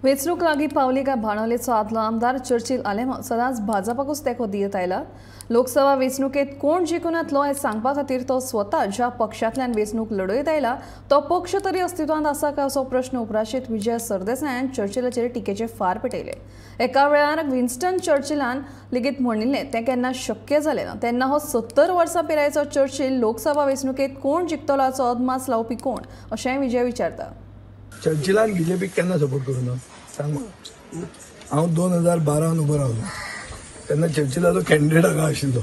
वेंचणूक लागीं पावली काय बाणावलेचो आदलो आमदार चर्चिल आलेमांव सदांच भाजपाकूच तेंको दियत आयला। लोकसभा वेंचणुकेंत कोण जिखून येतलो हें सांगपा खातीर तो स्वता ज्या पक्षांतल्यान वेंचणूक लढयत आयला तो पक्ष तरी अस्तित्वांत आसा काय असो प्रश्न उपराष्ट्रीत विजय सरदेसायान चर्चिलाचेर टिकेचे फार पेटयले। एका वेळार विन्स्टन चर्चिलान लेगीत म्हणिल्लें तें केन्ना शक्य जालें ना। तेन्ना हो 70 वर्सां पिरायेचो चर्चिल लोकसभा वेंचणुकेंत कोण जिखतलो हाचो अदमास लावपी कोण अशेंय विजय विचारता। चर्चिलान बीजेपीक केन्ना सपोर्ट करूं ना सांग। हांव 2012 उबो रावलो तेन्ना चर्चिलाचो कॅन्डिडेट हांगा आशिल्लो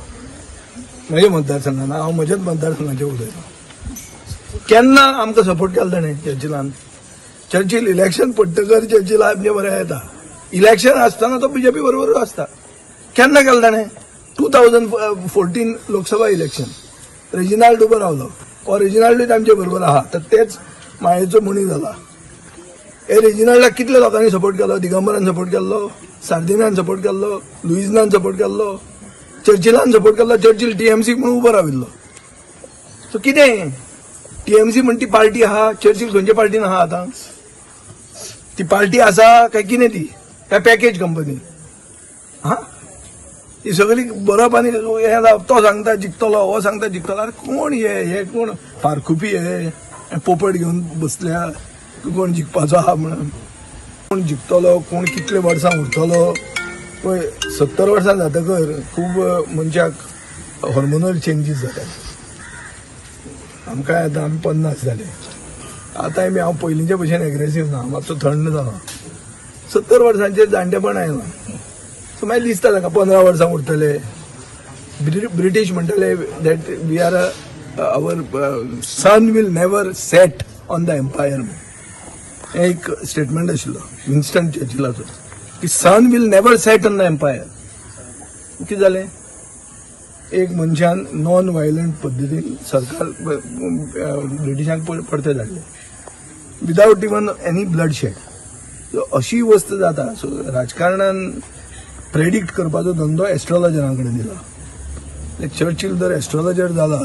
म्हज्या मतदारसंघान। हांव म्हज्याच मतदारसंघाचें उलयतां। केन्ना आमकां सपोर्ट केलो ताणें चर्चिलान। चर्चिल इलेक्शन पडटकर चर्चिल आपले बरें येता। इलेक्शन आसतना तो बीजेपी बरोबर आसता। केन्ना केलो ताणें 2014 लोकसभा इलेक्शन रेजिनाल्ड उबो रावलो। हो रेजिनाल्डूच आमचे बरोबर आहा तर तेच मायेचो मणी जाला। हे रेजिनाल्डाक कितले लोकांनी सपोर्ट केलो? दिगंबरान सपोर्ट केल्लो, सार्दिनान सपोर्ट केल्लो, लुईजनान सपोर्ट केल्लो, चर्चिलान सपोर्ट केल्लो। चर्चिल टीएमसी म्हणून उबो राविल्लो। सो कितें टीएमसी म्हण ती पार्टी आहा, चर्चिल खंयच्या पार्टीन आहा आतां? ती पार्टी आसा काय कितें ती? काय पॅकेज कंपनी? हा ही सगळी बरोवप आनी तो सांगता जिखतलो, हो सांगता जिखतलो। अरे कोण हे कोण फारकुपी हे पोपट घेवन बसल्या कोण जिखपाचो आहा म्हणून? कोण जिखतलो, कोण कितले वर्सां उरतलो? पळय 70 वर्सां जातकर खूब मनशाक हॉर्मोनल चेंजीस जातात। आमकां आतां आमी 50 जाले। आतां हांव पयलींच्या भशेन एग्रेसीव ना, मातसो थंड जाला। 70 वर्सांचेर जाणटेपण आयला। सो मागीर दिसता ताका 15 वर्सां उरतले। ब्रिटीश म्हणटले that we are our sun will never set on the empire. हे एक स्टेटमेंट आशिल्लो विन्स्टन चर्चिलाचो की sun will never set on the empire. कितें जालें? एक मनशान नॉन वायलंट पद्दतीन सरकार ब्रिटिशांक परते धाडले विदाउट इवन एनी ब्लडशेड। अशी वस्त जाता। सो राजकारणान प्रेडिक्ट करपाचो धंदो एस्ट्रोलॉजरां कडेन दिला। चर्चिल जर एस्ट्रोलॉजर जाला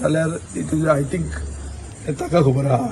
जाल्यार आय थिंक ताका खबर आहा।